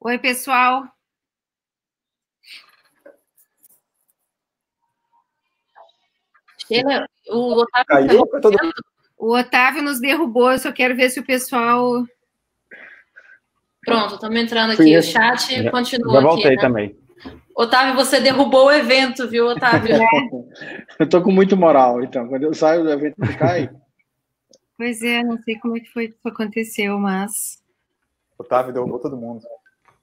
Oi, pessoal. O Otávio, Caiu, o Otávio nos derrubou, eu só quero ver se o pessoal... Pronto, estamos entrando aqui. O chat continua já voltei aqui, né? também. Otávio, você derrubou o evento, viu, Otávio? Eu tô com muito moral, então. Quando eu saio do evento, cai. Pois é, não sei como é que foi que isso aconteceu, mas... Otávio derrubou todo mundo.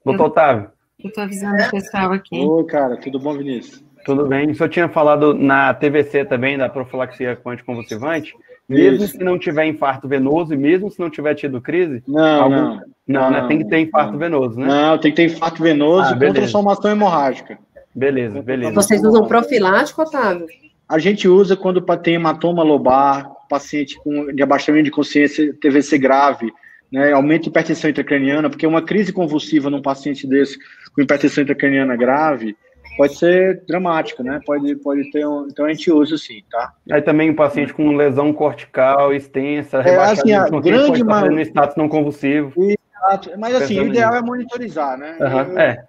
Doutor Otávio. Eu tô avisando o pessoal aqui. Oi, cara, tudo bom, Vinícius? Tudo bem. O senhor tinha falado na TVC também, da profilaxia com anticonvulsivante, mesmo se não tiver infarto venoso e mesmo se não tiver tido crise? Não, né? Tem que ter infarto venoso, né? Não, tem que ter infarto venoso e transformação hemorrágica. Beleza. Vocês usam profilático, Otávio? A gente usa quando tem hematoma lobar, paciente de abaixamento de consciência, TVC grave, né, aumento de hipertensão intracraniana, porque uma crise convulsiva num paciente desse com hipertensão intracraniana grave pode ser dramático, né? Pode ter então a gente usa sim, tá? Aí também um paciente com lesão cortical extensa, rebaixada assim, a grande no status não convulsivo. Exato. Mas assim, o ideal é monitorizar, né?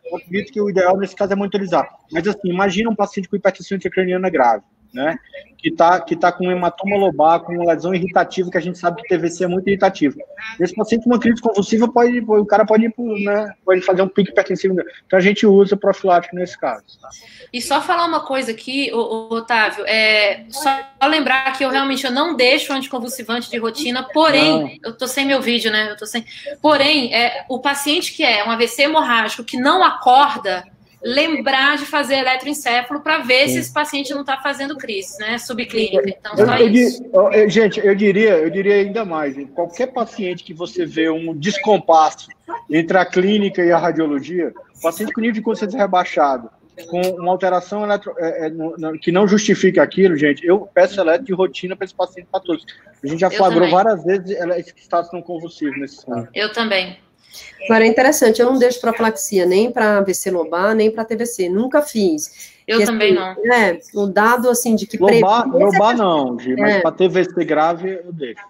Eu acredito que o ideal nesse caso é monitorizar. Mas assim, imagina um paciente com hipertensão intracraniana grave, né? Que tá com hematoma lobar, com uma lesão irritativa, que a gente sabe que TVC é muito irritativo. Esse paciente com uma crise convulsiva, o cara pode ir, né, pode fazer um pico hipertensivo. Então a gente usa profilático nesse caso. Tá? E só falar uma coisa aqui, Otávio, só lembrar que eu não deixo anticonvulsivante de rotina, porém, eu tô sem meu vídeo, né? Porém, o paciente que é um AVC hemorrágico, que não acorda, lembrar de fazer eletroencefalo para ver se esse paciente não está fazendo crise, né? Subclínica. Então, só isso. Gente, eu diria ainda mais. Qualquer paciente que você vê um descompasso entre a clínica e a radiologia, paciente com nível de consciência rebaixado, com uma alteração que não justifica aquilo, gente, eu peço eletro de rotina para esse paciente para todos. A gente já flagrou várias vezes esse status não convulsivo nesse caso. Eu também. Agora, é interessante, eu não deixo profilaxia nem para AVC lobar, nem para TVC, nunca fiz. Eu também não. O dado, assim, de que... Lobar não, Gi, mas para TVC grave, eu deixo.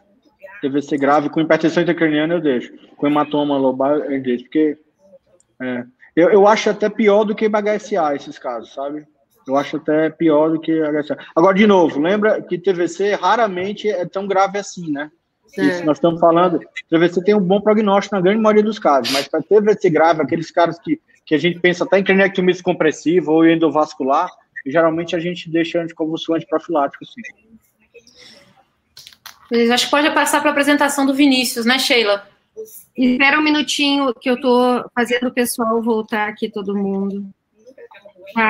TVC grave com hipertensão intracraniana, eu deixo. Com hematoma lobar, eu deixo, porque... Eu acho até pior do que HSA, esses casos, sabe? Eu acho até pior do que HSA. Agora, de novo, lembra que TVC raramente é tão grave assim, né? Isso, nós estamos falando, TVC tem um bom prognóstico na grande maioria dos casos, mas para TVC grave, aqueles caras que a gente pensa até em cranectomia compressiva ou endovascular, geralmente a gente deixa anticonvulsivante profilático, sim. Acho que pode passar para a apresentação do Vinícius, né, Sheila? Espera um minutinho que eu estou fazendo o pessoal voltar aqui, todo mundo.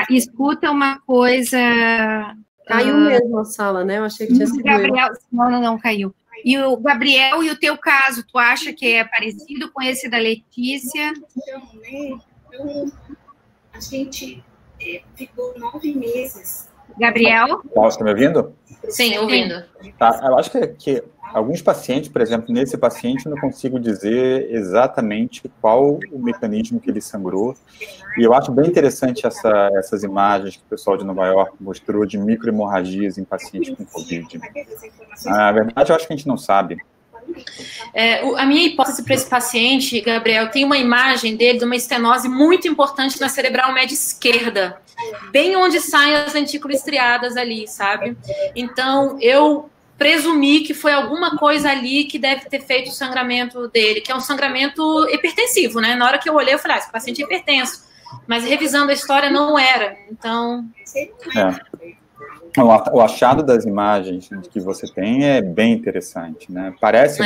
Escuta uma coisa... Caiu mesmo a sala, né? Eu achei que tinha sido Gabriel, não caiu. E o Gabriel, e o teu caso, tu acha que é parecido com esse da Letícia? Então, a gente ficou 9 meses. Gabriel? Você está me ouvindo? Sim, ouvindo. Tá, eu acho que alguns pacientes, por exemplo, nesse paciente, eu não consigo dizer exatamente qual o mecanismo que ele sangrou. E eu acho bem interessante essas imagens que o pessoal de Nova York mostrou de microhemorragias em pacientes com Covid. Na verdade, eu acho que a gente não sabe. A minha hipótese para esse paciente, Gabriel, tem uma imagem dele de uma estenose muito importante na cerebral média esquerda, bem onde saem as lentículas estriadas ali, sabe? Então, eu presumi que foi alguma coisa ali que deve ter feito o sangramento dele, que é um sangramento hipertensivo, né? Na hora que eu olhei, eu falei, esse paciente é hipertenso. Mas revisando a história, não era. Então... O achado das imagens que você tem é bem interessante, né? Parece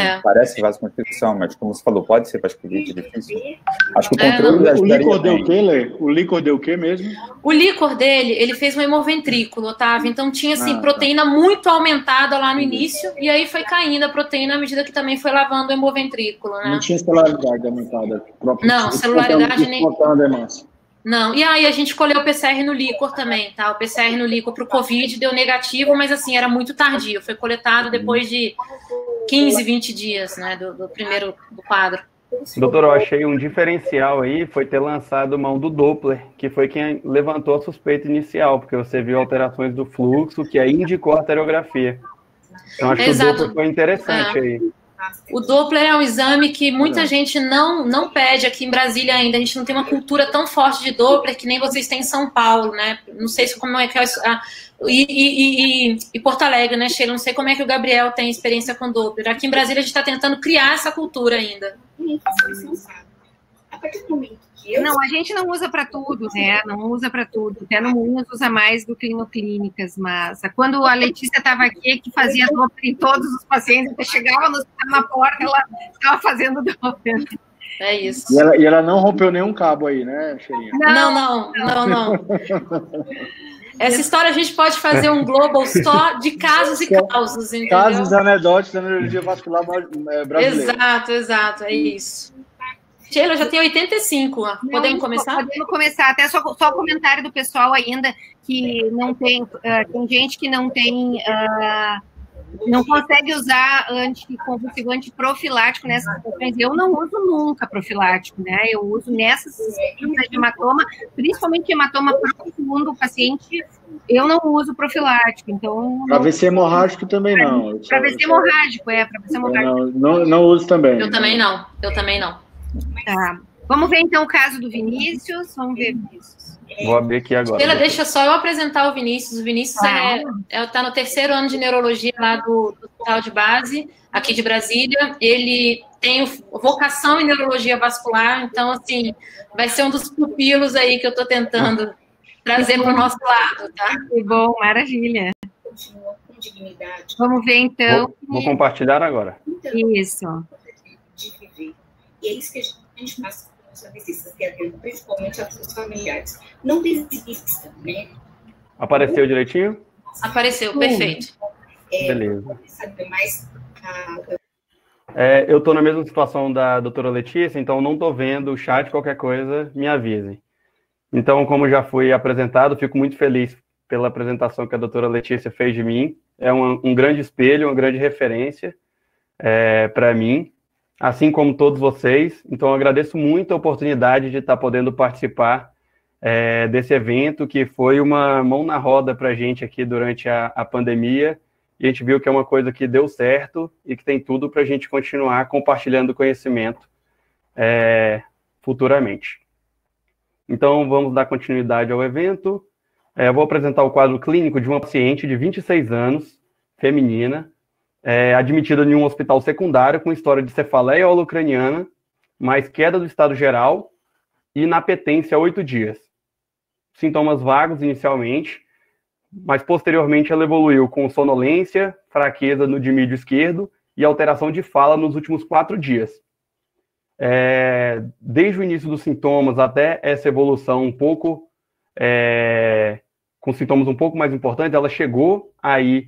vasoconstricção, mas como você falou, pode ser vasculite, é difícil. Acho que o controle o líquor deu o quê, Lê? O líquor deu o quê mesmo? O líquor dele, ele fez um hemoventrículo, Otávio. Então tinha, assim, proteína muito aumentada lá no início, e aí foi caindo a proteína à medida que também foi lavando o hemoventrículo, né? Não tinha celularidade aumentada. Não, celularidade nem... Não, e aí a gente colheu o PCR no líquor também, tá? O PCR no líquor para o Covid deu negativo, mas assim, era muito tardio. Foi coletado depois de 15, 20 dias, né, do primeiro do quadro. Doutor, eu achei um diferencial aí, foi ter lançado mão do Doppler, que foi quem levantou a suspeita inicial, porque você viu alterações do fluxo, que aí indicou a arteriografia. Então, acho que o Doppler foi interessante aí. O Doppler é um exame que muita gente não pede aqui em Brasília ainda. A gente não tem uma cultura tão forte de Doppler que nem vocês têm em São Paulo, né? Não sei como é que é e Porto Alegre, né, Sheila? Não sei como é que o Gabriel tem experiência com Doppler. Aqui em Brasília a gente está tentando criar essa cultura ainda. A partir do momento que Não, a gente não usa para tudo, né? Não usa para tudo. Até no Minas usa mais do que no Clínicas, mas quando a Letícia estava aqui, que fazia Doppler em todos os pacientes, até chegava na porta, ela estava fazendo Doppler. É isso. E ela não rompeu nenhum cabo aí, né, Cheirinha? Não. Essa história a gente pode fazer um global só de casos e causos, entendeu? Casos anedóticos da neurologia vascular brasileira. Exato, é isso. Sheila, já tem 85. Podemos começar? Podemos começar. Até só o comentário do pessoal ainda, que não tem... tem gente que não tem... não consegue usar anticonvulsivo, antiprofilático nessas situações. Eu não uso nunca profilático, né? Eu uso nessas situações de hematoma, principalmente hematoma profundo, o paciente, eu não uso profilático. Então, para AVC hemorrágico também não. Para AVC hemorrágico, para AVC hemorrágico. Não uso também. Eu também não. Tá. Vamos ver então o caso do Vinícius. Vamos ver, Vinícius. Vou abrir aqui agora. Sheila, deixa só eu apresentar o Vinícius. O Vinícius está no 3º ano de neurologia lá do Hospital de Base, aqui de Brasília. Ele tem vocação em neurologia vascular, então, assim, vai ser um dos pupilos aí que eu estou tentando trazer para o nosso lado, tá? Que bom, maravilha. Vamos ver então. Vou compartilhar agora. Isso. E é isso que a gente passa com os AVCs, principalmente as seus familiares. Não desista, né? Apareceu direitinho? Apareceu, perfeito. Beleza. Eu estou na mesma situação da doutora Letícia, então não estou vendo o chat, qualquer coisa, me avisem. Então, como já fui apresentado, fico muito feliz pela apresentação que a doutora Letícia fez de mim. É um grande espelho, uma grande referência para mim, assim como todos vocês. Então, eu agradeço muito a oportunidade de estar podendo participar desse evento, que foi uma mão na roda para a gente aqui durante a pandemia, e a gente viu que é uma coisa que deu certo e que tem tudo para a gente continuar compartilhando conhecimento futuramente. Então, vamos dar continuidade ao evento. Eu vou apresentar o quadro clínico de uma paciente de 26 anos, feminina, admitida em um hospital secundário com história de cefaleia holocraniana, mais queda do estado geral e inapetência há 8 dias. Sintomas vagos inicialmente, mas posteriormente ela evoluiu com sonolência, fraqueza no dimídio esquerdo e alteração de fala nos últimos 4 dias. Desde o início dos sintomas até essa evolução um pouco, com sintomas um pouco mais importantes, ela chegou aí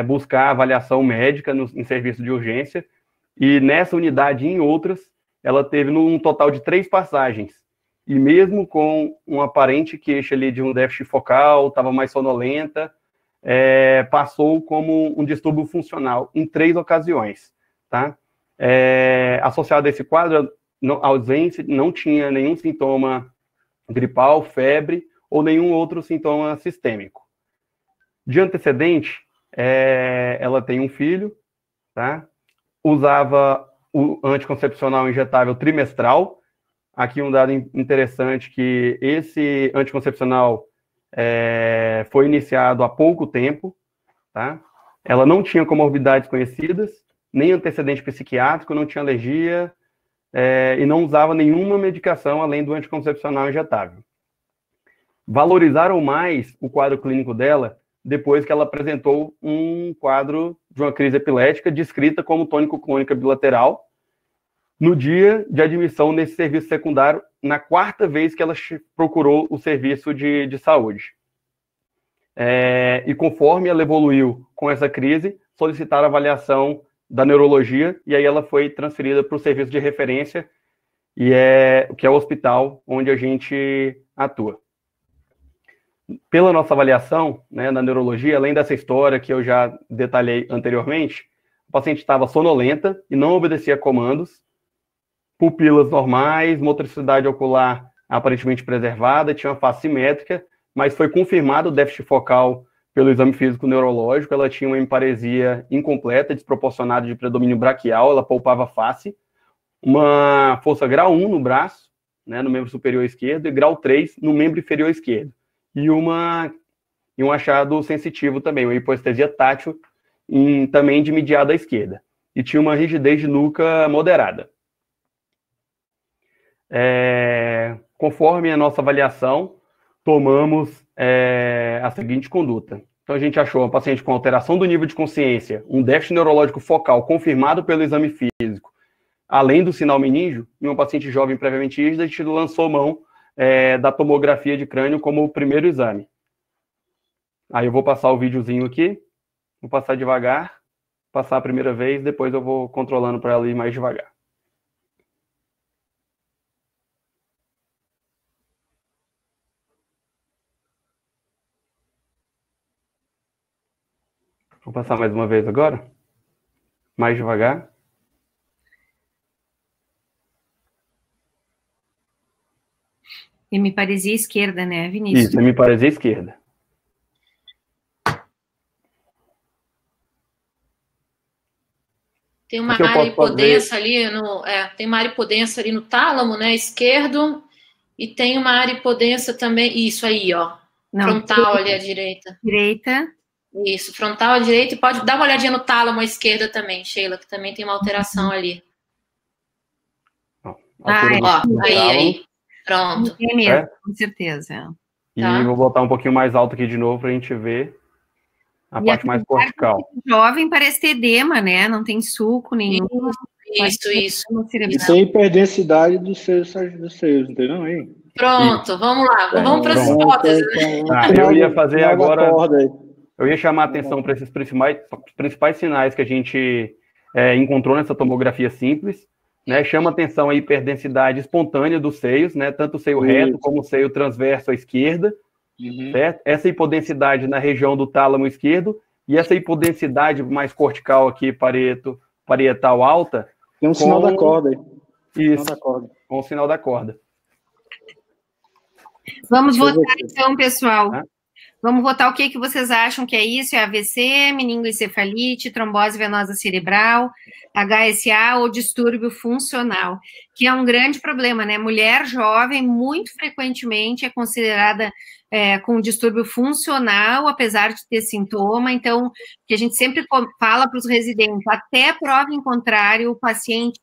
buscar avaliação médica em serviço de urgência, e nessa unidade e em outras, ela teve um total de 3 passagens, e mesmo com uma aparente queixa ali de um déficit focal, estava mais sonolenta, passou como um distúrbio funcional em 3 ocasiões, tá? Associado a esse quadro, a ausência não tinha nenhum sintoma gripal, febre, ou nenhum outro sintoma sistêmico. De antecedente, ela tem um filho, tá? Usava o anticoncepcional injetável trimestral. Aqui um dado interessante, que esse anticoncepcional foi iniciado há pouco tempo, tá? Ela não tinha comorbidades conhecidas, nem antecedente psiquiátrico, não tinha alergia, e não usava nenhuma medicação além do anticoncepcional injetável. Valorizaram mais o quadro clínico dela depois que ela apresentou um quadro de uma crise epilética descrita como tônico-clônica bilateral, no dia de admissão nesse serviço secundário, na 4ª vez que ela procurou o serviço de saúde. E conforme ela evoluiu com essa crise, solicitaram avaliação da neurologia, e aí ela foi transferida para o serviço de referência, que é o hospital onde a gente atua. Pela nossa avaliação, né, na neurologia, além dessa história que eu já detalhei anteriormente, a paciente estava sonolenta e não obedecia a comandos, pupilas normais, motricidade ocular aparentemente preservada, tinha uma face simétrica, mas foi confirmado o déficit focal pelo exame físico neurológico, ela tinha uma hemiparesia incompleta, desproporcionada de predomínio braquial, ela palpava face, uma força grau 1 no braço, né, no membro superior esquerdo, e grau 3 no membro inferior esquerdo. E um achado sensitivo também, uma hipoestesia tátil, também de mediada à esquerda. E tinha uma rigidez de nuca moderada. Conforme a nossa avaliação, tomamos a seguinte conduta. Então, a gente achou uma paciente com alteração do nível de consciência, um déficit neurológico focal confirmado pelo exame físico, além do sinal meníngeo, em uma paciente jovem previamente rígida, a gente lançou mão da tomografia de crânio como o primeiro exame. Aí eu vou passar o videozinho aqui, vou passar devagar, passar a primeira vez, depois eu vou controlando para ela ir mais devagar. Vou passar mais uma vez agora, mais devagar. Hemiparesia esquerda, né, Vinícius? Isso, hemiparesia esquerda. Tem uma área hipodensa ali tem uma área hipodensa ali no tálamo, né, esquerdo, e tem uma área hipodensa também, isso aí, ó, frontal ali à direita. Direita. Isso, frontal à direita, e pode dar uma olhadinha no tálamo à esquerda também, Sheila, que também tem uma alteração ali. Aí. Pronto. É mesmo, com certeza. E vou botar um pouquinho mais alto aqui de novo para a gente ver a parte mais cortical. Jovem parece ter edema, né? Não tem suco nenhum. Isso. Isso é hiperdensidade dos seios, entendeu? Aí. Pronto, vamos lá. Vamos para as hipóteses. Eu ia fazer agora... Eu ia chamar a atenção para esses principais sinais que a gente encontrou nessa tomografia simples. Né, chama atenção a hiperdensidade espontânea dos seios, né, tanto o seio reto como o seio transverso à esquerda, certo? Essa hipodensidade na região do tálamo esquerdo e essa hipodensidade mais cortical aqui, parietal alta. Tem um sinal da corda aí. Isso, com o sinal da corda. Vamos votar então, pessoal. Vamos votar o que vocês acham que é isso? É AVC, meningoencefalite, trombose venosa cerebral, HSA ou distúrbio funcional, que é um grande problema, né? Mulher jovem, muito frequentemente, é considerada com distúrbio funcional, apesar de ter sintoma. Então, que a gente sempre fala para os residentes, até prova em contrário, o paciente,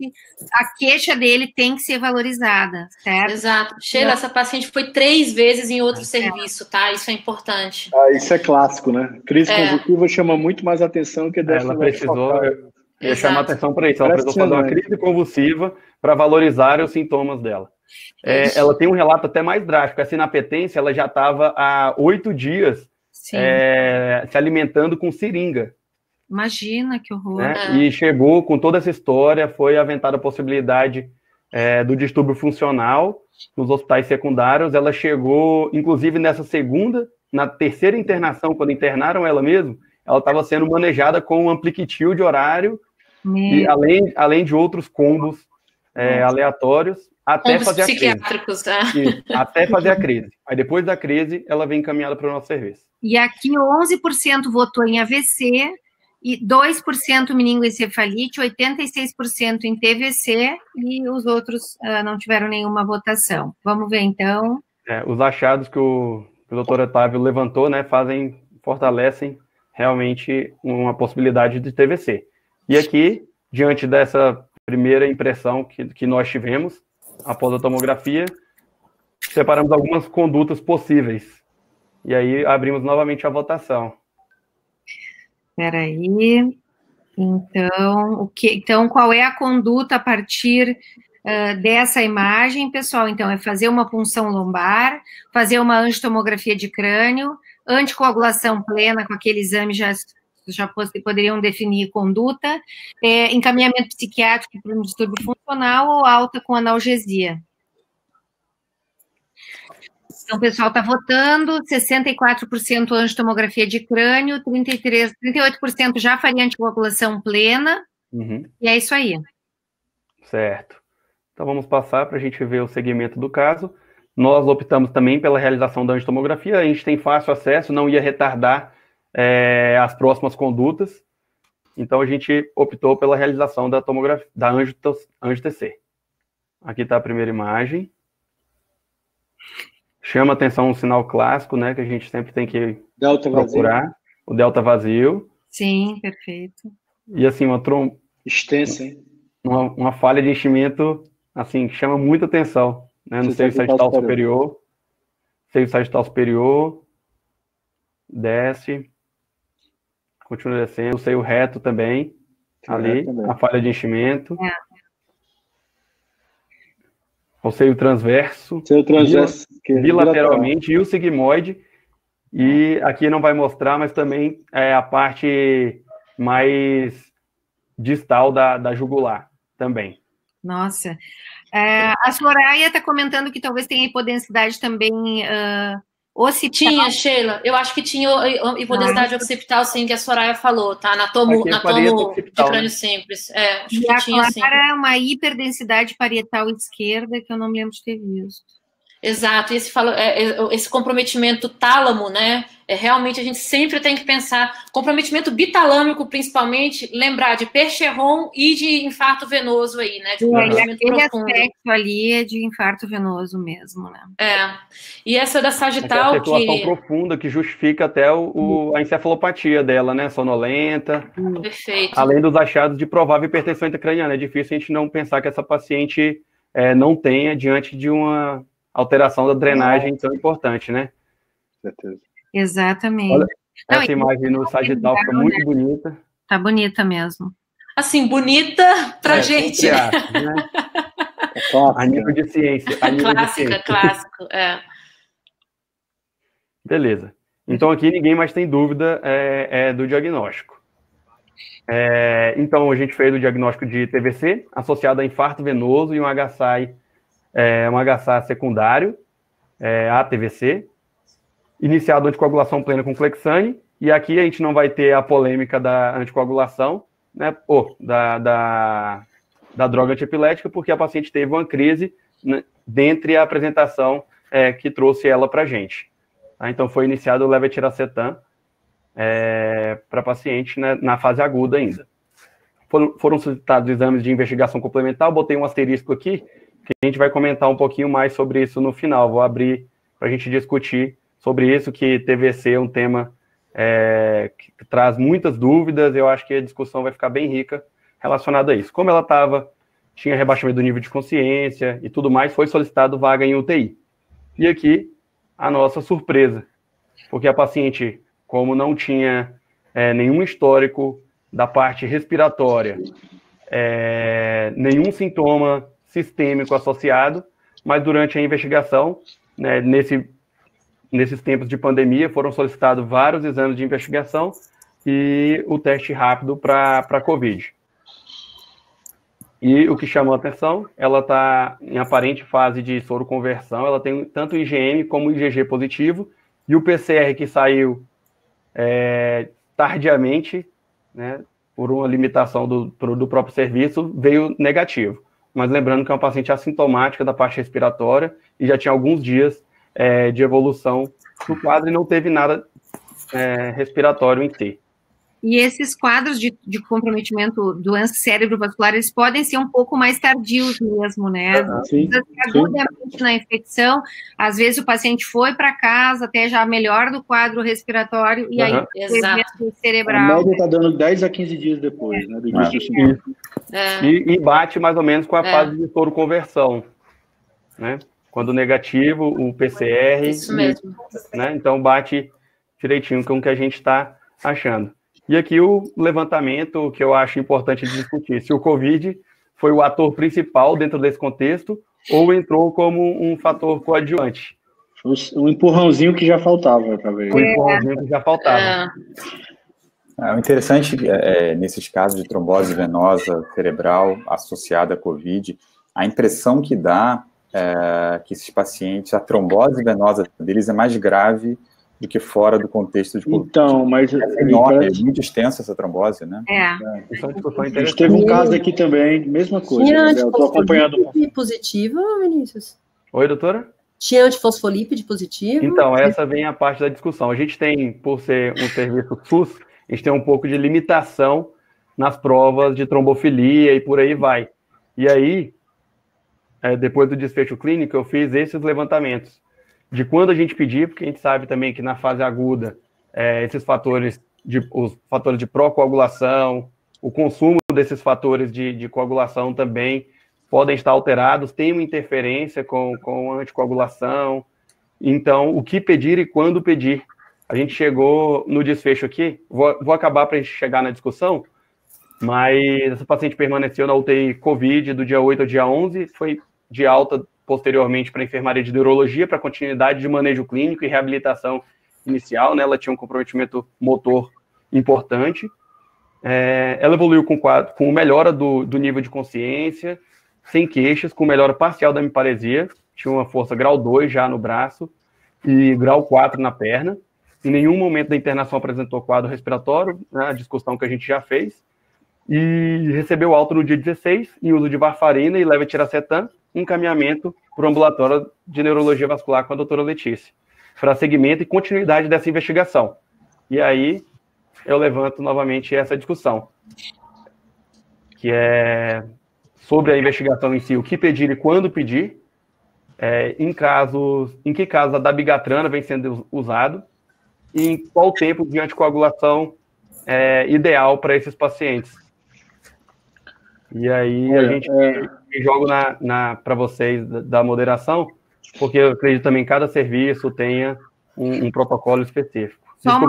a queixa dele tem que ser valorizada, certo? Exato. Sheila, essa paciente foi 3 vezes em outro serviço, tá? Isso é importante. Isso é clássico, né? Crise convulsiva chama muito mais atenção que ela precisou... Eu ia chamar atenção para isso. Ela precisou fazer uma crise convulsiva para valorizar os sintomas dela. Ela tem um relato até mais drástico. Essa inapetência, ela já estava há 8 dias se alimentando com seringa. Imagina, que horror. Né? E chegou com toda essa história, foi aventada a possibilidade do distúrbio funcional nos hospitais secundários. Ela chegou, inclusive, na terceira internação, quando internaram ela mesmo, ela estava sendo manejada com um ampliquitil de horário, e além de outros combos aleatórios, até fazer a crise. Até fazer a crise. Aí depois da crise, ela vem encaminhada para o nosso serviço. E aqui 11% votou em AVC, e 2% meningoencefalite, 86% em TVC, e os outros não tiveram nenhuma votação. Vamos ver, então. Os achados que o doutor Otávio levantou, né, fortalecem realmente uma possibilidade de TVC. E aqui, diante dessa primeira impressão que nós tivemos, após a tomografia, separamos algumas condutas possíveis. E aí, abrimos novamente a votação. Espera aí. Então, qual é a conduta a partir dessa imagem, pessoal? Então, é fazer uma punção lombar, fazer uma angiotomografia de crânio, anticoagulação plena, com aquele exame já poderiam definir conduta, encaminhamento psiquiátrico para um distúrbio funcional ou alta com analgesia. Então, o pessoal está votando, 64% angiotomografia de crânio, 38% já faria anticoagulação plena, e é isso aí. Certo. Então, vamos passar para a gente ver o segmento do caso. Nós optamos também pela realização da angiotomografia, a gente tem fácil acesso, não ia retardar as próximas condutas. Então, a gente optou pela realização da tomografia da angio-TC. Aqui está a primeira imagem. Chama atenção um sinal clássico, né, que a gente sempre tem que procurar. O delta vazio. Sim, perfeito. E assim, extensa, hein? Uma falha de enchimento, assim, que chama muita atenção, né, no seio sagital superior. Seio sagital superior. Desce. Continua descendo. O seio reto também. Ali, a falha de enchimento. O seio transverso. Bilateralmente. E o sigmoide. E aqui não vai mostrar, mas também é a parte mais distal da jugular também. Nossa. A Soraya está comentando que talvez tenha hipodensidade também occipital. Tinha, Sheila. Eu acho que tinha hipodensidade occipital, sim, que a Soraya falou, tá? Na tomo de crânio simples. Acho que tinha, sim. É uma hiperdensidade parietal esquerda que eu não me lembro de ter visto. Exato, esse comprometimento tálamo, né? Realmente a gente sempre tem que pensar, comprometimento bitalâmico, principalmente, lembrar de Percheron e de infarto venoso aí, né? De comprometimento profundo. Aspecto ali é de infarto venoso mesmo, né? E essa da sagital é a circulação profunda que justifica até a encefalopatia dela, né? Sonolenta. Perfeito. Além dos achados de provável hipertensão intracraniana. É difícil a gente não pensar que essa paciente não tenha diante de uma alteração da drenagem tão importante, né? Certeza. Exatamente. Olha, essa imagem no sagital fica muito bonita. Tá bonita mesmo. Assim, bonita pra gente. Né? A nível de ciência. Clássico. Beleza. Então, aqui ninguém mais tem dúvida do diagnóstico. Então, a gente fez o diagnóstico de TVC, associado a infarto venoso e um HSA secundário, ATVC, iniciado anticoagulação plena com Clexane, e aqui a gente não vai ter a polêmica da anticoagulação, né, da droga antiepilética, porque a paciente teve uma crise, né, dentre a apresentação que trouxe ela para a gente. Tá? Então, foi iniciado o levetiracetam para a paciente, né, na fase aguda ainda. Foram solicitados exames de investigação complementar, botei um asterisco aqui, que a gente vai comentar um pouquinho mais sobre isso no final. Vou abrir para a gente discutir sobre isso, que TVC é um tema que traz muitas dúvidas. Eu acho que a discussão vai ficar bem rica relacionada a isso. Como ela tinha rebaixamento do nível de consciência e tudo mais, foi solicitado vaga em UTI. E aqui, a nossa surpresa, porque a paciente, como não tinha nenhum histórico da parte respiratória, nenhum sintoma sistêmico associado, mas durante a investigação, né, nesses tempos de pandemia, foram solicitados vários exames de investigação e o teste rápido para COVID. E o que chamou a atenção, ela está em aparente fase de soroconversão, ela tem tanto IgM como IgG positivo, e o PCR que saiu tardiamente, né, por uma limitação do próprio serviço, veio negativo. Mas lembrando que é uma paciente assintomática da parte respiratória e já tinha alguns dias de evolução no quadro e não teve nada respiratório em si. E esses quadros de comprometimento, doença cerebrovascular, eles podem ser um pouco mais tardios mesmo, né? Agudamente na infecção, às vezes o paciente foi para casa, até já melhor do quadro respiratório, e aí o cerebral. A média está dando 10 a 15 dias depois, né? Do início do sintoma. E bate mais ou menos com a fase de soroconversão, né? Quando negativo, o PCR. Isso mesmo. Né? Então bate direitinho com o que a gente está achando. E aqui o levantamento que eu acho importante de discutir, se o COVID foi o ator principal dentro desse contexto ou entrou como um fator coadjuvante. Um empurrãozinho que já faltava, talvez. Um empurrãozinho que já faltava. O interessante nesses casos de trombose venosa cerebral associada à COVID, a impressão que dá que esses pacientes, a trombose venosa deles é mais grave do que fora do contexto de COVID. Então, mas é enorme, é muito extensa essa trombose, né? A gente teve um caso aqui também, mesma coisa. Eu estou acompanhando. Positivo, Vinícius? Oi, doutora? tinha antifosfolípide positivo? Então, essa vem a parte da discussão. A gente tem, por ser um serviço SUS, a gente tem um pouco de limitação nas provas de trombofilia e por aí vai. E aí, depois do desfecho clínico, eu fiz esses levantamentos de quando a gente pedir, porque a gente sabe também que na fase aguda, esses fatores, os fatores de pró-coagulação, o consumo desses fatores de coagulação também podem estar alterados, tem uma interferência com a anticoagulação. Então, o que pedir e quando pedir. A gente chegou no desfecho aqui, vou acabar para a gente chegar na discussão, mas essa paciente permaneceu na UTI COVID do dia 8 ao dia 11, foi de alta posteriormente para a enfermaria de neurologia, para continuidade de manejo clínico e reabilitação inicial, né? Ela tinha um comprometimento motor importante. Ela evoluiu com melhora do nível de consciência, sem queixas, com melhora parcial da hemiparesia, tinha uma força grau 2 já no braço e grau 4 na perna. Em nenhum momento da internação apresentou quadro respiratório, né, a discussão que a gente já fez, e recebeu alta no dia 16, em uso de varfarina e levetiracetam, encaminhamento para o ambulatório de neurologia vascular com a doutora Letícia, para segmento e continuidade dessa investigação. E aí, eu levanto novamente essa discussão, que é sobre a investigação em si, o que pedir e quando pedir, em que casos a dabigatrana vem sendo usado, e em qual tempo de anticoagulação é ideal para esses pacientes. E aí a gente joga para vocês da moderação, porque eu acredito também que cada serviço tenha um protocolo específico. Só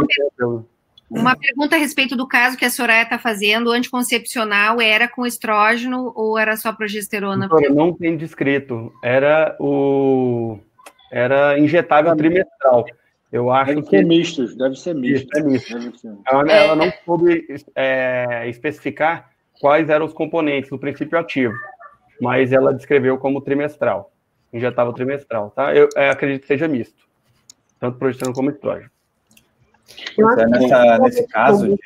uma pergunta a respeito do caso que a Soraya está fazendo, o anticoncepcional era com estrógeno ou era só progesterona? Não tem descrito, era injetável trimestral. Eu acho deve ser misto, deve ser misto. Ela não soube especificar quais eram os componentes do princípio ativo, mas ela descreveu como trimestral, injetável trimestral, tá? Eu acredito que seja misto, tanto progesterona como estrógeno. Nesse caso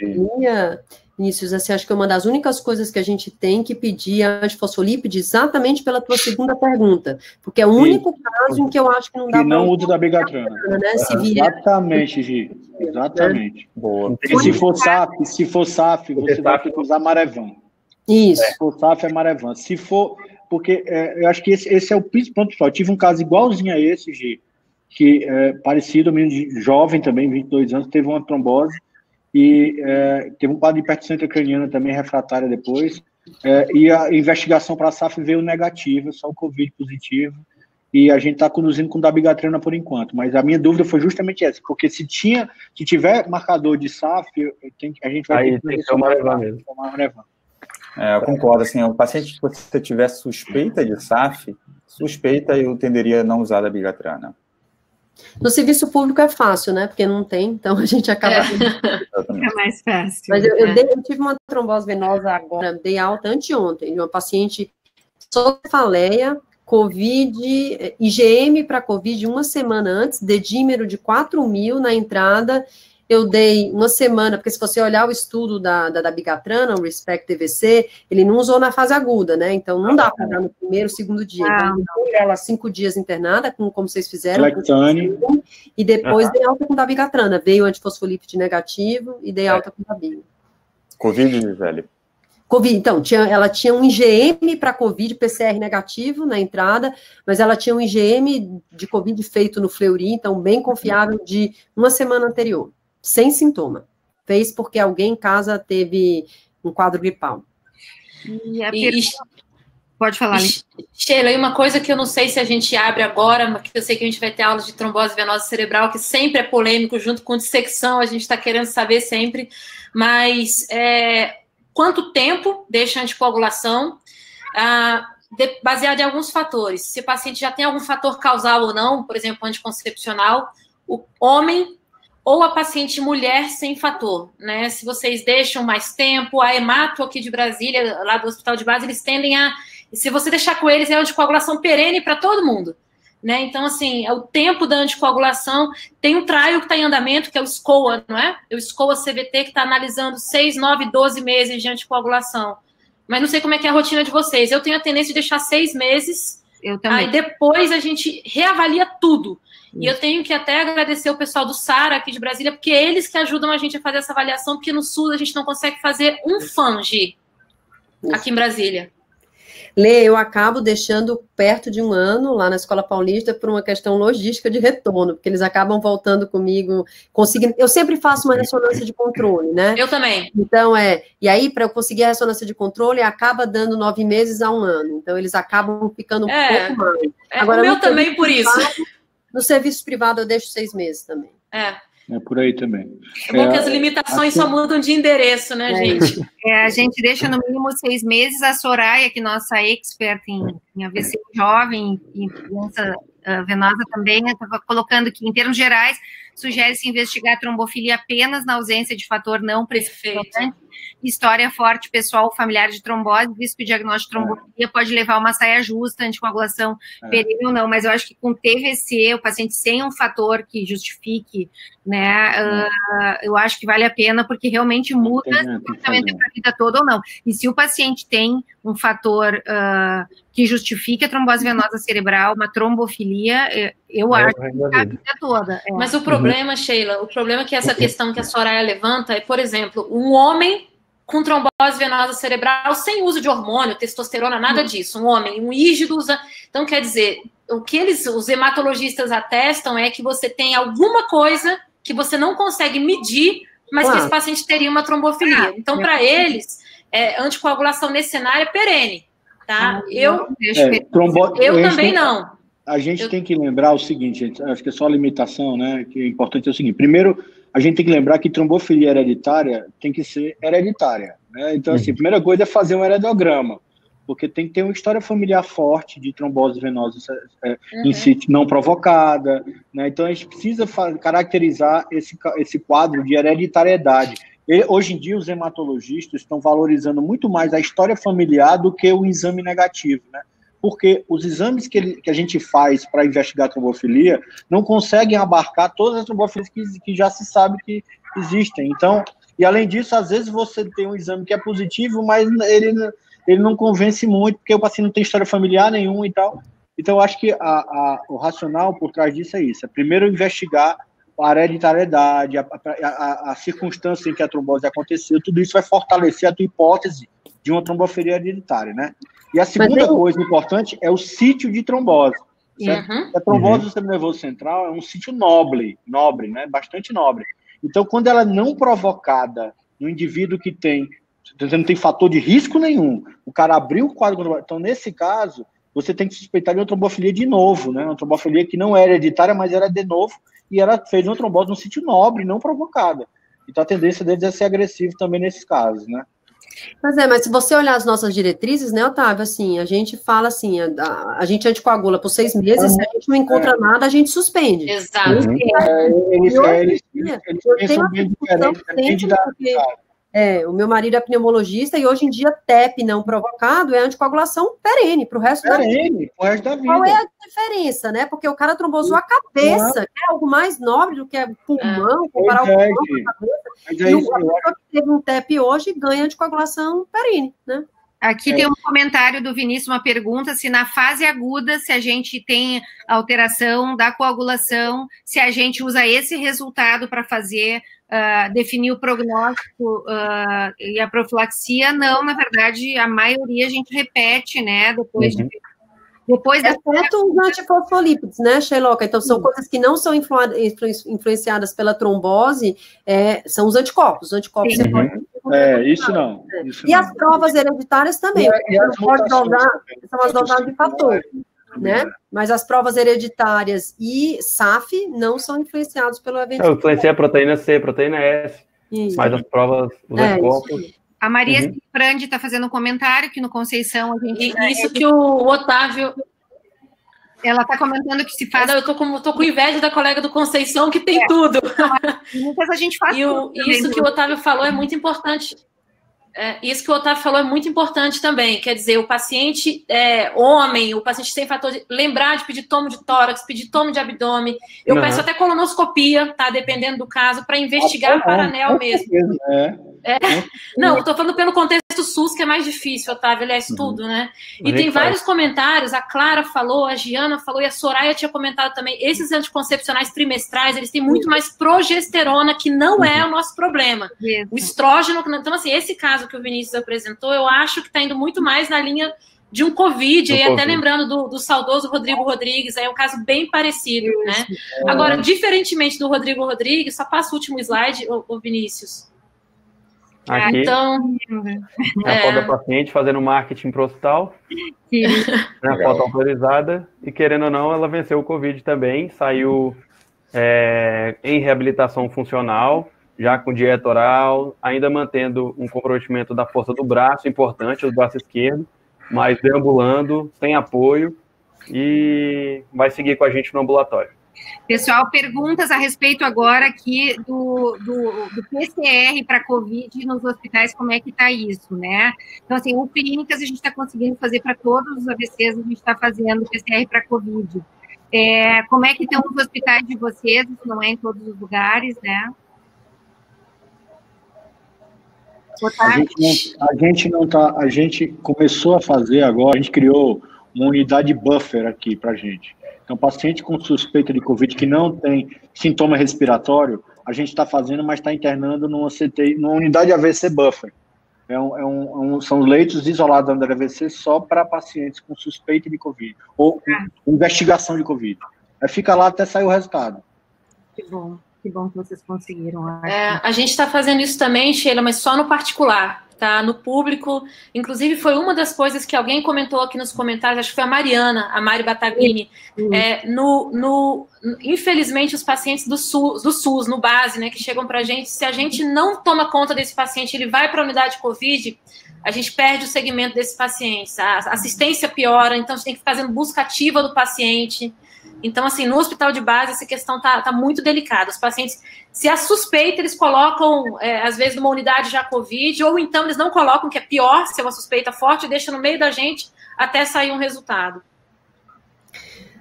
Vinícius, assim, acho que é uma das únicas coisas que a gente tem que pedir a antifosfolípide exatamente pela tua segunda pergunta, porque é o único caso em que eu acho que não dá que não usa da dabigatrana, né? Exatamente, Gi. Exatamente. Boa. Se for SAF, você vai ter que usar Marevan. Isso. Se for SAF, é Marevan. Se for, porque eu acho que esse é o principal. Eu tive um caso igualzinho a esse, Gi, que parecido, um menino jovem também, 22 anos, teve uma trombose e teve um quadro de hipertensão intracraniana também, refratária depois, e a investigação para a SAF veio negativa, só o COVID positivo, e a gente está conduzindo com dabigatrana por enquanto, mas a minha dúvida foi justamente essa, porque se tiver marcador de SAF, a gente vai ter que tomar mesmo. Eu concordo, assim, o paciente que você tiver suspeita de SAF, eu tenderia a não usar dabigatrana. No serviço público é fácil, né? Porque não tem, então a gente acaba... É mais fácil. Mas eu tive uma trombose venosa agora, dei alta anteontem, de uma paciente cefaleia, COVID, IgM para COVID uma semana antes, dedímero de 4.000 na entrada, eu dei uma semana, porque se você olhar o estudo da dabigatrana, o RESPECT-TVC, ele não usou na fase aguda, né? Então, não dá para dar no primeiro, segundo dia. Então, ela 5 dias internada, como vocês fizeram. E depois dei alta com dabigatrana. Veio antifosfolípide negativo e dei alta com dabiga. COVID, velho? COVID, então, ela tinha um IgM para COVID, PCR negativo na entrada, mas ela tinha um IgM de COVID feito no Fleury, então bem confiável, de uma semana anterior. Sem sintoma. Fez porque alguém em casa teve um quadro gripal. Pode falar, Sheila, e uma coisa que eu não sei se a gente abre agora, mas que eu sei que a gente vai ter aulas de trombose venosa cerebral, que sempre é polêmico, junto com dissecção, a gente está querendo saber sempre, mas quanto tempo deixa a anticoagulação, baseado em alguns fatores. Se o paciente já tem algum fator causal ou não, por exemplo, anticoncepcional, o homem ou a paciente mulher sem fator, né? Se vocês deixam mais tempo, a Hemato aqui de Brasília, lá do Hospital de Base, eles tendem se você deixar com eles, é anticoagulação perene para todo mundo, né? Então, assim, é o tempo da anticoagulação. Tem um trial que está em andamento, que é o SCOA, não é? É o SCOA-CVT, que está analisando 6, 9, 12 meses de anticoagulação. Mas não sei como é que é a rotina de vocês. Eu tenho a tendência de deixar 6 meses Eu também. Aí depois a gente reavalia tudo. E eu tenho que até agradecer o pessoal do SARA aqui de Brasília, porque é eles que ajudam a gente a fazer essa avaliação, porque no SUS a gente não consegue fazer um FANG aqui em Brasília. Lê, eu acabo deixando perto de 1 ano lá na Escola Paulista por uma questão logística de retorno, porque eles acabam voltando comigo, conseguindo. Eu sempre faço uma ressonância de controle, né? Eu também. Então, e aí, para eu conseguir a ressonância de controle, acaba dando 9 meses a 1 ano. Então, eles acabam ficando um pouco mais. Agora, o meu também por isso. No serviço privado, eu deixo 6 meses também. É por aí também. É bom que as limitações só mudam de endereço, né, gente? A gente deixa no mínimo 6 meses. A Soraya, que é nossa expert em AVC jovem, em doença venosa também, estava colocando que, em termos gerais, sugere-se investigar a trombofilia apenas na ausência de fator não precipitante, história forte pessoal familiar de trombose, visto que o diagnóstico de trombofilia pode levar a uma saia justa, anticoagulação perene ou não, mas eu acho que com TVC, o paciente sem um fator que justifique, né, eu acho que vale a pena, porque realmente muda se o tratamento é para a vida toda ou não. E se o paciente tem um fator que justifique a trombose venosa cerebral, uma trombofilia, eu acho que a vida toda. Mas o problema, Sheila, o problema é que essa questão que a Soraya levanta é, por exemplo, um homem com trombose venosa cerebral sem uso de hormônio, testosterona, nada disso. Um homem, um rígido usa... Então, quer dizer, o que os hematologistas atestam é que você tem alguma coisa que você não consegue medir, mas que esse paciente teria uma trombofilia. Então, para eles, anticoagulação nesse cenário é perene. Tá? Eu também não. A gente tem que lembrar o seguinte, gente, acho que é só a limitação, né, que é importante é o seguinte, primeiro, a gente tem que lembrar que trombofilia hereditária tem que ser hereditária, né, então, assim, a primeira coisa é fazer um heredograma, porque tem que ter uma história familiar forte de trombose venosa em sítio não provocada, né, então a gente precisa caracterizar esse quadro de hereditariedade. Hoje em dia, os hematologistas estão valorizando muito mais a história familiar do que o exame negativo, né? Porque os exames que a gente faz para investigar a trombofilia não conseguem abarcar todas as trombofilias que já se sabe que existem. Então, e além disso, às vezes você tem um exame que é positivo, mas ele não convence muito, porque o paciente não tem história familiar nenhuma e tal. Então, eu acho que o racional por trás disso é isso. É primeiro investigar a hereditariedade, a circunstância em que a trombose aconteceu, tudo isso vai fortalecer a tua hipótese de uma trombofilia hereditária, né? E a segunda coisa importante é o sítio de trombose. A trombose do sistema nervoso central é um sítio nobre, né? Bastante nobre. Então, quando ela é não provocada no indivíduo que não tem fator de risco nenhum, o cara abriu o quadro, então, nesse caso, você tem que suspeitar de uma trombofilia de novo, né? Uma trombofilia que não era hereditária, mas era de novo, e ela fez uma trombose num sítio nobre, não provocada. Então, a tendência deles é ser agressivo também nesses casos, né? Mas se você olhar as nossas diretrizes, né, Otávio, assim, a gente fala assim, a gente anticoagula por 6 meses, se a gente não encontra nada, a gente suspende. Exato. Eles pensam bem diferente, depende da... O meu marido é pneumologista e hoje em dia TEP não provocado é anticoagulação perene para o resto da vida. Qual é a diferença, né? Porque o cara trombosou a cabeça, que é algo mais nobre do que pulmão, comparar o pulmão com a cabeça. E o pessoa que teve um TEP hoje ganha anticoagulação perene, né? Aqui tem um comentário do Vinícius, uma pergunta, se na fase aguda, se a gente tem alteração da coagulação, se a gente usa esse resultado para fazer, definir o prognóstico e a profilaxia, não, na verdade, a maioria a gente repete, né, depois exceto os antifosfolípidos, né, Sheila? Então, são coisas que não são influenciadas pela trombose, são os anticorpos. Os anticorpos você pode... Isso não. As provas hereditárias também. Você não pode dosar, são as dosagens de fator, né? Mas as provas hereditárias e SAF não são influenciados pelo evento. Influencia a proteína C, proteína S, mas as provas, os anticorpos... A Maria Brandi está fazendo um comentário que no Conceição a gente... Isso que o Otávio... Ela está comentando que se faz... Eu tô com inveja da colega do Conceição, que tem tudo. Muitas a gente faz tudo. Isso que o Otávio falou é muito importante. Isso que o Otávio falou é muito importante também. Quer dizer, o paciente homem, o paciente tem fator de... Lembrar de pedir tomo de tórax, pedir tomo de abdômen. Eu peço até colonoscopia, tá? Dependendo do caso, para investigar a paranel mesmo. Não, eu tô falando pelo contexto acesso ao SUS que é mais difícil, Otávio, aliás, tudo, né? E tem vários comentários, a Clara falou, a Giana falou, e a Soraya tinha comentado também, esses anticoncepcionais trimestrais, eles têm muito mais progesterona, que não é o nosso problema. O estrógeno, então assim, esse caso que o Vinícius apresentou, eu acho que está indo muito mais na linha de um Covid, e até lembrando do saudoso Rodrigo Rodrigues, é um caso bem parecido, né? Agora, diferentemente do Rodrigo Rodrigues, só passa o último slide, o Vinícius. Aqui, então, a foto da paciente fazendo marketing pro hospital, a foto autorizada, e querendo ou não, ela venceu o Covid também, saiu em reabilitação funcional, já com dieta oral, ainda mantendo um comprometimento da força do braço, importante, do braço esquerdo, mas deambulando, sem apoio, e vai seguir com a gente no ambulatório. Pessoal, perguntas a respeito agora aqui do PCR para Covid nos hospitais, como é que está isso, né? Então, assim, o clínicas a gente está conseguindo fazer para todos os AVCs, a gente está fazendo PCR para Covid. Como é que estão os hospitais de vocês? Isso não é em todos os lugares, né? A gente começou a fazer agora, a gente criou uma unidade buffer aqui para a gente. Então, paciente com suspeita de Covid que não tem sintoma respiratório, a gente está fazendo, mas está internando numa CTI, numa unidade AVC buffer. São leitos isolados da AVC só para pacientes com suspeita de Covid, ou investigação de Covid. Aí fica lá até sair o resultado. Que bom que vocês conseguiram. A gente está fazendo isso também, Sheila, mas só no particular, tá? No público. Inclusive, foi uma das coisas que alguém comentou aqui nos comentários, acho que foi a Mariana, a Mari Bataglini. Infelizmente, os pacientes do SUS, no base, né, que chegam para a gente, se a gente não toma conta desse paciente, ele vai para a unidade de Covid, a gente perde o segmento desses pacientes. A assistência piora, então a gente tem que ficar fazendo busca ativa do paciente. Então, assim, no hospital de base, essa questão tá muito delicada. Os pacientes, se há suspeita, eles colocam, às vezes, numa unidade já Covid, ou então eles não colocam, que é pior, se é uma suspeita forte, deixa no meio da gente até sair um resultado.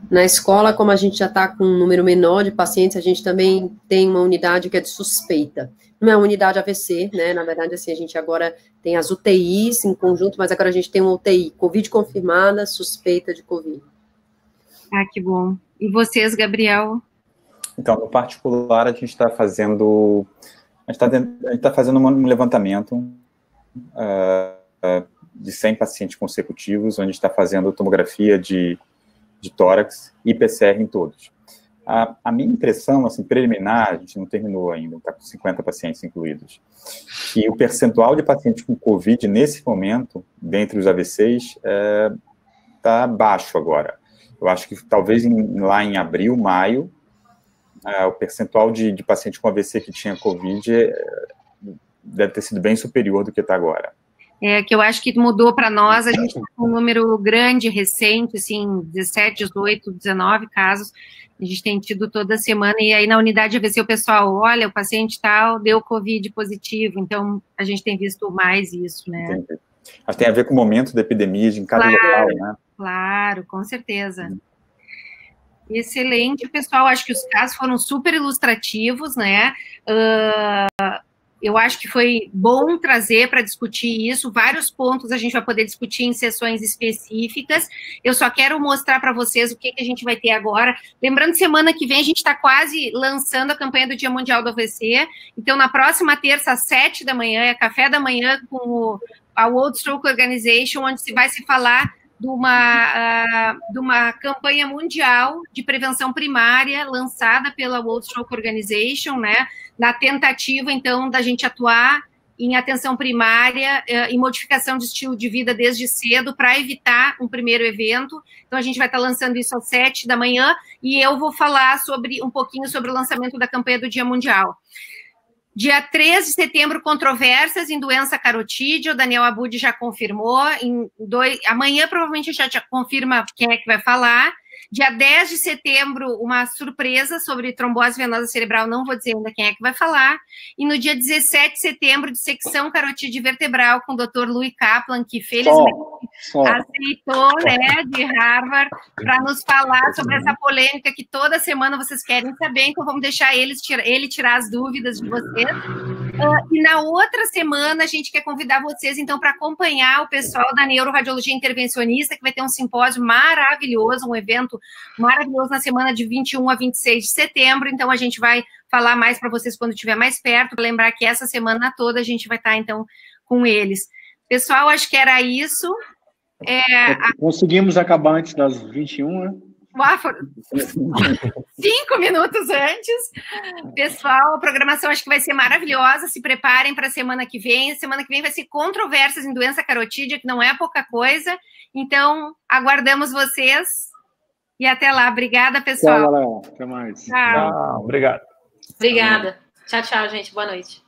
Na escola, como a gente já está com um número menor de pacientes, a gente também tem uma unidade que é de suspeita. Não é uma unidade AVC, né? Na verdade, assim, a gente agora tem as UTIs em conjunto, mas agora a gente tem uma UTI Covid confirmada, suspeita de Covid. Que bom. E vocês, Gabriel? Então, no particular, a gente está fazendo... A gente está fazendo um levantamento de 100 pacientes consecutivos, onde a gente está fazendo tomografia de tórax e PCR em todos. A minha impressão, assim, preliminar, a gente não terminou ainda, está com 50 pacientes incluídos, que o percentual de pacientes com Covid, nesse momento, dentre os AVCs, está baixo agora. Eu acho que talvez lá em abril, maio, o percentual de pacientes com AVC que tinha Covid deve ter sido bem superior do que está agora. Que eu acho que mudou para nós, a gente está com um número grande, recente, assim, 17, 18, 19 casos, a gente tem tido toda semana, e aí na unidade AVC o pessoal, olha, o paciente tal deu Covid positivo, então a gente tem visto mais isso, né? Entendi. Acho que tem a ver com o momento da epidemia em cada local, né? Claro, com certeza. Excelente, pessoal. Acho que os casos foram super ilustrativos, né? Eu acho que foi bom trazer para discutir isso. Vários pontos a gente vai poder discutir em sessões específicas. Eu só quero mostrar para vocês o que a gente vai ter agora. Lembrando, semana que vem a gente está quase lançando a campanha do Dia Mundial do AVC. Então, na próxima terça, às 7 da manhã, é café da manhã com a World Stroke Organization, onde vai se falar de uma campanha mundial de prevenção primária lançada pela World Stroke Organization, né, na tentativa, então, da gente atuar em atenção primária e modificação de estilo de vida desde cedo para evitar um primeiro evento. Então, a gente vai estar lançando isso às 7 da manhã e eu vou falar um pouquinho sobre o lançamento da campanha do Dia Mundial. Dia 13 de setembro, controvérsias em doença carotídea, o Daniel Abud já confirmou, amanhã provavelmente já confirma quem é que vai falar. Dia 10 de setembro, uma surpresa sobre trombose venosa cerebral, não vou dizer ainda quem é que vai falar. E no dia 17 de setembro, dissecção carotídea vertebral com o Dr. Louis Kaplan, que felizmente aceitou, né, de Harvard, para nos falar sobre essa polêmica que toda semana vocês querem saber, então vamos deixar ele tirar as dúvidas de vocês. E na outra semana, a gente quer convidar vocês, então, para acompanhar o pessoal da Neuroradiologia Intervencionista, que vai ter um simpósio maravilhoso, um evento maravilhoso na semana de 21 a 26 de setembro. Então, a gente vai falar mais para vocês quando estiver mais perto, para lembrar que essa semana toda a gente vai estar, então, com eles. Pessoal, acho que era isso. Conseguimos acabar antes das 21, né? 5 minutos antes. Pessoal, a programação acho que vai ser maravilhosa. Se preparem para a semana que vem. Semana que vem vai ser controvérsias em doença carotídea, que não é pouca coisa. Então, aguardamos vocês. E até lá. Obrigada, pessoal. Tchau, galera. Até mais. Tchau. Obrigado. Obrigada. Tchau, tchau, gente. Boa noite.